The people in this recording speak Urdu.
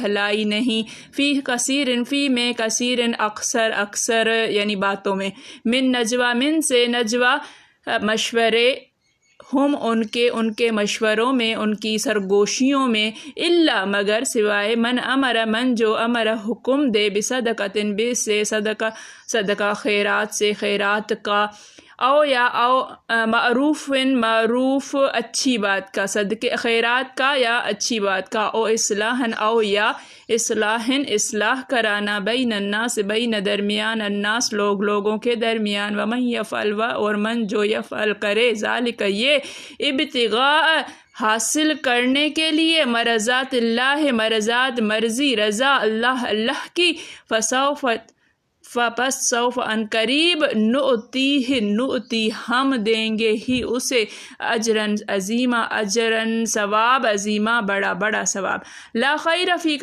بھلائی نہیں، فی کثیر، فی میں، کثیر اکثر، اکثر یعنی باتوں میں، من نجوا، من سے نجوا مشورے، ہم ان کے مشوروں میں، ان کی سرگوشیوں میں، الا مگر، سوائے، من امر، من جو امر حکم دے، بصدقۃ، بے سے صدقہ، خیرات سے، خیرات کا، او یا او معروف، معروف اچھی بات کا، صدقے خیرات کا یا اچھی بات کا، او اصلاح، او یا اصلاح، اصلاح کرانا، بین الناس، بین درمیان، الناس لوگوں کے درمیان، ومن یفعل، اور من جو یفعل کرے، ذالک یہ، ابتغاء حاصل کرنے کے لیے، مرضات اللہ، مرضات مرضی رضا اللہ کی، پس سوف ان قریب، نؤتی ہم دیں گے ہی اسے، اجرن عظیما، اجرن ثواب، عظیما بڑا ثواب، لا خیر فی